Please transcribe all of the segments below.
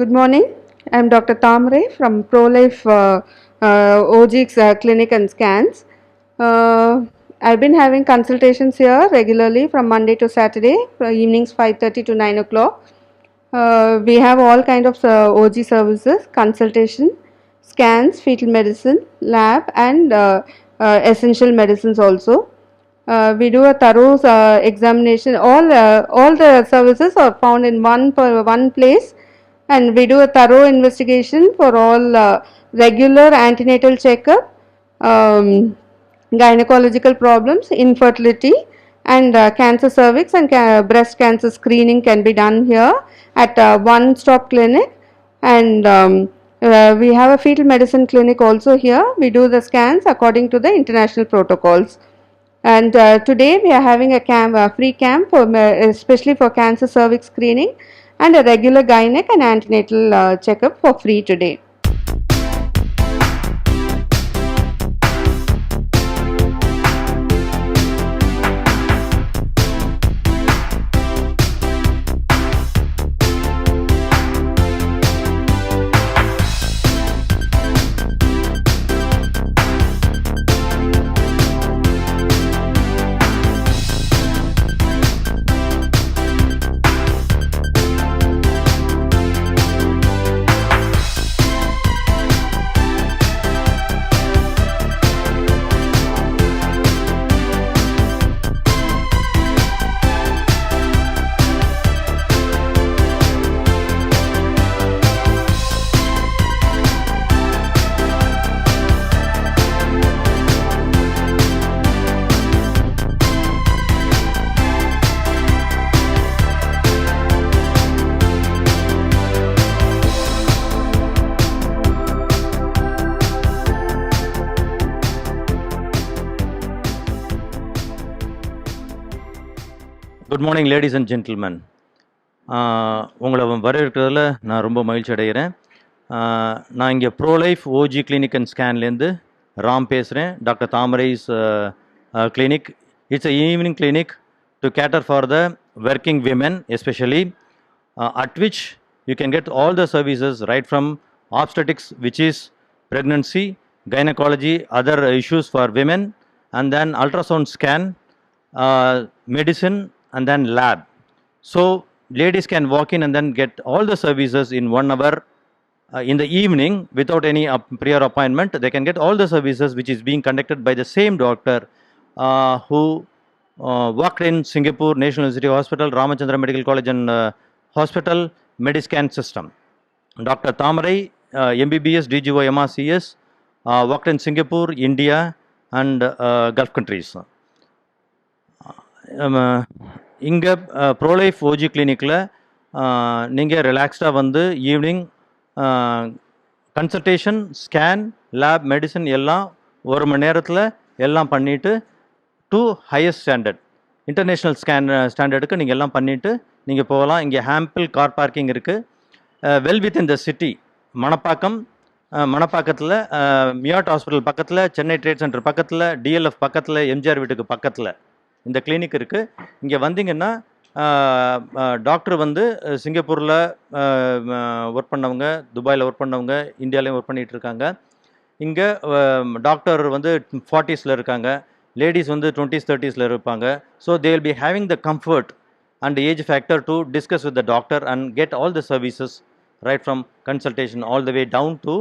Good morning. I'm Dr. Tamre from ProLife OGX Clinic and Scans. I've been having consultations here regularly from Monday to Saturday, evenings 5:30 to 9 o'clock. We have all kind of OG services, consultation, scans, fetal medicine, lab, and essential medicines also. We do a thorough examination. All the services are found in one place, and we do a thorough investigation for all regular antenatal checkup, gynecological problems, infertility, and cancer cervix and breast cancer screening can be done here at one-stop clinic. And we have a fetal medicine clinic also here. We do the scans according to the international protocols. And today we are having a free camp for especially for cancer cervix screening, and a regular gynec and antenatal checkup for free today. Good morning ladies and gentlemen. உங்களை வரவேற்கிறதுல நான் ரொம்ப மகிழ்ச்சி அடைகிறேன். நான் இங்கே Prolife OG clinic and ஸ்கேன்லேருந்து ராம் பேசுகிறேன். Doctor Thamarai's clinic. It's a evening clinic to cater for the working women especially, at which you can get all the services right from obstetrics, which is pregnancy, gynecology, other issues for women, and then ultrasound scan, medicine, and then lab. So ladies can walk in and then get all the services in 1 hour in the evening without any prior appointment. They can get all the services which is being conducted by the same doctor who worked in Singapore National Institute Hospital, Ramachandra Medical College and Hospital Mediscan system. Dr. Tamarai, MBBS, DGO, MRCS, worked in Singapore, India and Gulf countries. இங்கே Prolife OG கிளினிக்கில் நீங்கள் ரிலாக்ஸ்டாக வந்து evening consultation, scan, lab, medicine எல்லாம் 1 மணி நேரத்தில் எல்லாம் பண்ணிவிட்டு டு ஹையஸ்ட் ஸ்டாண்டர்ட் இன்டர்நேஷ்னல் ஸ்டாண்டர்டுக்கு நீங்கள் எல்லாம் பண்ணிவிட்டு நீங்கள் போகலாம். இங்கே ஹாம்பிள் கார் பார்க்கிங் இருக்குது. Well within the city. மணப்பாக்கத்தில் மியாட் ஹாஸ்பிட்டல் பக்கத்தில், சென்னை ட்ரேட் சென்டர் பக்கத்தில், டிஎல்எஃப் பக்கத்தில், எம்ஜிஆர் வீட்டுக்கு பக்கத்தில் இந்த கிளினிக் இருக்குது. இங்கே வந்தீங்கன்னா டாக்டர் வந்து சிங்கப்பூரில் ஒர்க் பண்ணவங்க, துபாயில் ஒர்க் பண்ணவங்க, இந்தியாவிலையும் ஒர்க் பண்ணிகிட்டு இருக்காங்க. இங்கே டாக்டர் வந்து 40s இருக்காங்க, லேடிஸ் வந்து 20s 30s இருப்பாங்க. So they will be having the comfort and age factor to discuss with the doctor and get all the services right from consultation all the way down to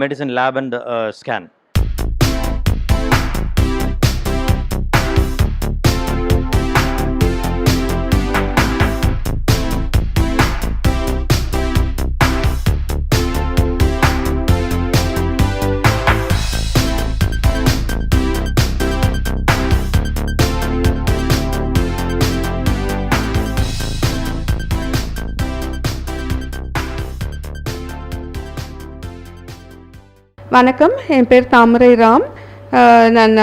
medicine, lab and scan. வணக்கம், என் பேர் தாமரை ராம். நான்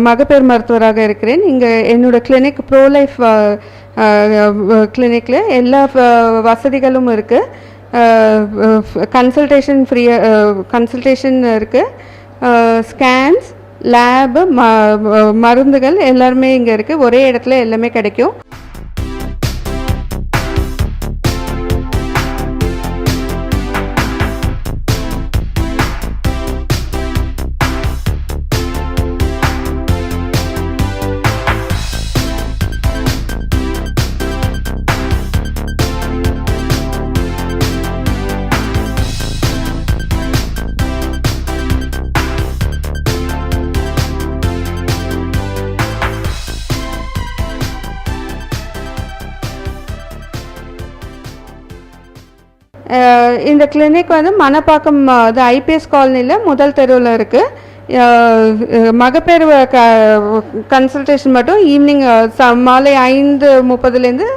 மகப்பேறு மருத்துவராக இருக்கிறேன். இங்கே என்னோடய clinic ப்ரோலைஃப் கிளினிக்கில் எல்லா வசதிகளும் இருக்குது. கன்சல்டேஷன் இருக்குது, ஸ்கேன்ஸ், லேபு, மருந்துகள் எல்லாருமே இங்கே இருக்குது. ஒரே இடத்துல எல்லாமே கிடைக்கும். இந்த கிளினிக் வந்து மணப்பாக்கம் இது ஐபிஎஸ் காலனியில் முதல் தெருவில் இருக்குது. மகப்பேறு கன்சல்டேஷன் மட்டும் ஈவினிங் மாலை 5:30லேருந்து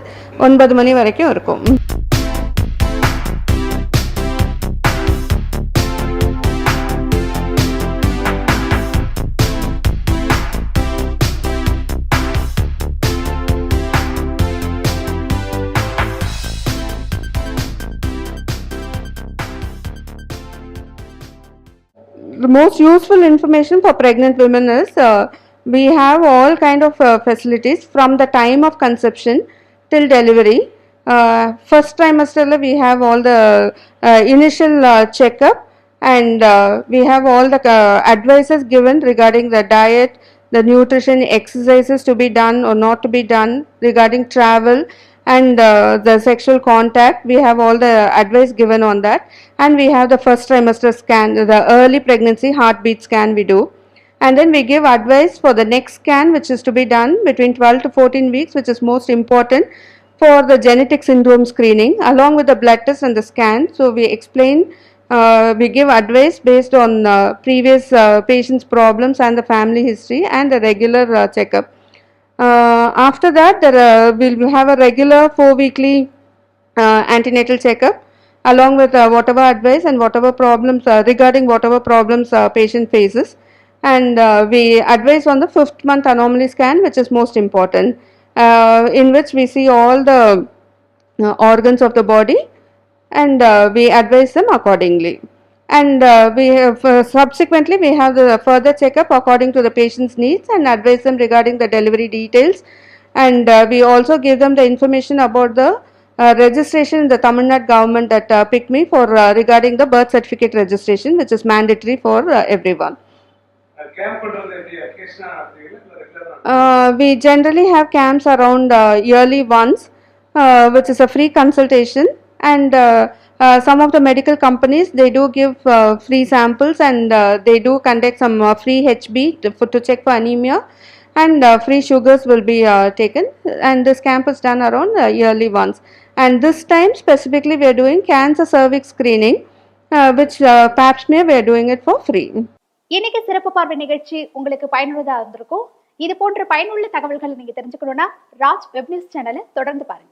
9 மணி வரைக்கும் இருக்கும். The most useful information for pregnant women is we have all kind of facilities from the time of conception till delivery. First trimester we have all the initial checkup, and we have all the advices given regarding the diet, the nutrition, exercises to be done or not to be done, regarding travel and the sexual contact. We have all the advice given on that, and we have the first trimester scan, the early pregnancy heartbeat scan we do, and then we give advice for the next scan, which is to be done between 12 to 14 weeks, which is most important for the genetic syndrome screening, along with the blood test and the scan. So we explain, we give advice based on previous patient's problems and the family history and the regular checkup. After that, we'll have a regular 4-weekly antenatal checkup, along with whatever advice and whatever problems regarding whatever problems patient faces, and we advise on the 5th month anomaly scan, which is most important, in which we see all the organs of the body, and we advise them accordingly. And we have subsequently we have the further checkup according to the patient's needs and advise them regarding the delivery details, and we also give them the information about the registration in the Tamil Nadu government that picked me for regarding the birth certificate registration, which is mandatory for everyone. We generally have camps around yearly once, which is a free consultation, and some of the medical companies, they do give free samples, and they do conduct some free HB to check for anemia, and free sugars will be taken, and this camp is done around yearly once. And this time specifically we are doing cancer cervix screening, which pap smear we are doing it for free. இன்னைக்கு சிறப்பு பார்வை நிகழ்ச்சி உங்களுக்கு பயனுள்ளதா இருந்திருக்கும். இது போன்ற பயனுள்ள தகவல்களை நீங்க தெரிஞ்சுக்கணும்னா ராஜ் வெப் நியூஸ் சேனலை தொடர்ந்து பாருங்க.